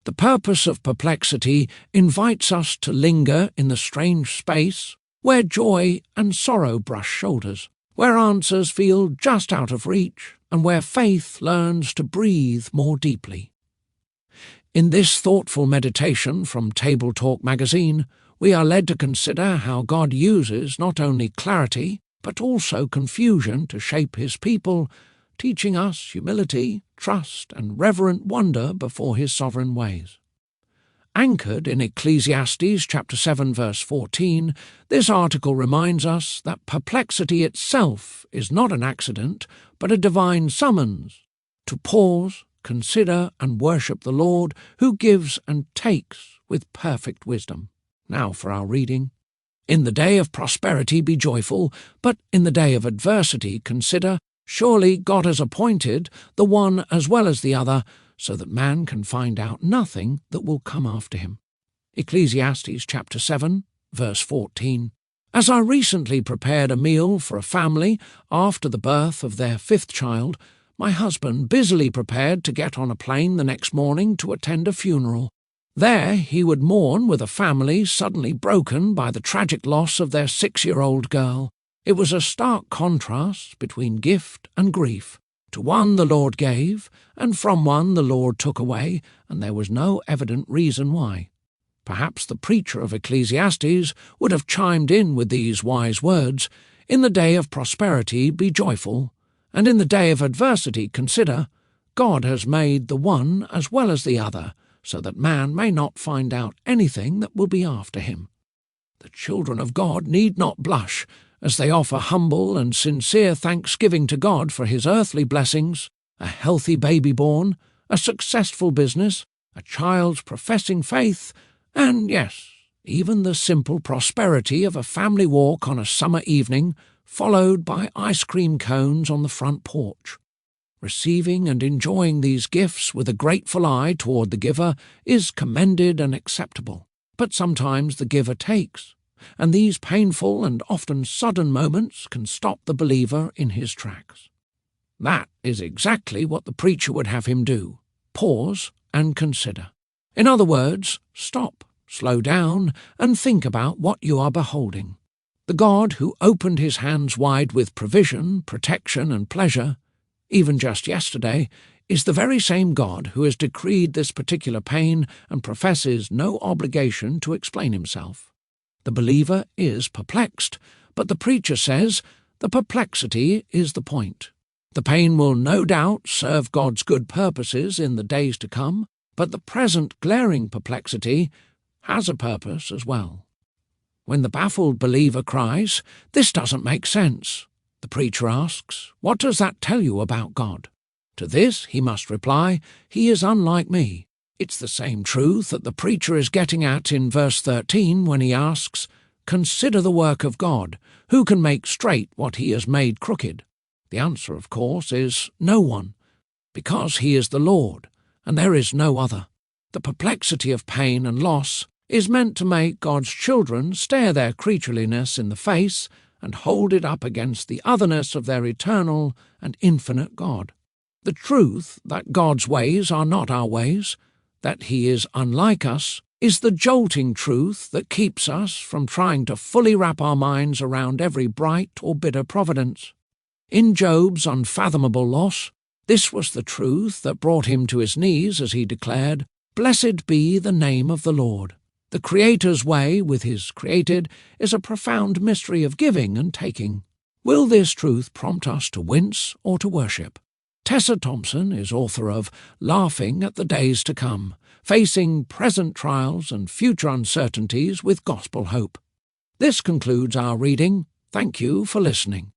The Purpose of Perplexity invites us to linger in the strange space where joy and sorrow brush shoulders, where answers feel just out of reach, and where faith learns to breathe more deeply. In this thoughtful meditation from TableTalk Magazine, we are led to consider how God uses not only clarity, but also confusion to shape his people, teaching us humility, trust, and reverent wonder before his sovereign ways. Anchored in Ecclesiastes chapter 7 verse 14, this article reminds us that perplexity itself is not an accident, but a divine summons to pause, consider, and worship the Lord, who gives and takes with perfect wisdom. Now for our reading. In the day of prosperity be joyful, but in the day of adversity consider, surely God has appointed the one as well as the other, so that man can find out nothing that will come after him. Ecclesiastes chapter 7, verse 14. As I recently prepared a meal for a family after the birth of their 5th child, my husband busily prepared to get on a plane the next morning to attend a funeral. There he would mourn with a family suddenly broken by the tragic loss of their 6-year-old girl. It was a stark contrast between gift and grief. To one the Lord gave, and from one the Lord took away, and there was no evident reason why. Perhaps the preacher of Ecclesiastes would have chimed in with these wise words, "In the day of prosperity be joyful, and in the day of adversity consider, God has made the one as well as the other, so that man may not find out anything that will be after him." The children of God need not blush as they offer humble and sincere thanksgiving to God for his earthly blessings, a healthy baby born, a successful business, a child's professing faith, and, yes, even the simple prosperity of a family walk on a summer evening, followed by ice cream cones on the front porch. Receiving and enjoying these gifts with a grateful eye toward the giver is commended and acceptable, but sometimes the giver takes, and these painful and often sudden moments can stop the believer in his tracks. That is exactly what the preacher would have him do: pause and consider. In other words, stop, slow down, and think about what you are beholding. The God who opened his hands wide with provision, protection, and pleasure, even just yesterday, is the very same God who has decreed this particular pain and professes no obligation to explain himself. The believer is perplexed, but the preacher says the perplexity is the point. The pain will no doubt serve God's good purposes in the days to come, but the present glaring perplexity has a purpose as well. When the baffled believer cries, "This doesn't make sense," the preacher asks, "What does that tell you about God?" To this he must reply, "He is unlike me." It's the same truth that the preacher is getting at in verse 13 when he asks, "Consider the work of God. Who can make straight what he has made crooked?" The answer, of course, is no one, because he is the Lord, and there is no other. The perplexity of pain and loss is meant to make God's children stare their creatureliness in the face and hold it up against the otherness of their eternal and infinite God. The truth that God's ways are not our ways, that he is unlike us, is the jolting truth that keeps us from trying to fully wrap our minds around every bright or bitter providence. In Job's unfathomable loss, this was the truth that brought him to his knees as he declared, "Blessed be the name of the Lord." The Creator's way with his created is a profound mystery of giving and taking. Will this truth prompt us to wince or to worship? Tessa Thompson is author of Laughing at the Days to Come, Facing Present Trials and Future Uncertainties with Gospel Hope. This concludes our reading. Thank you for listening.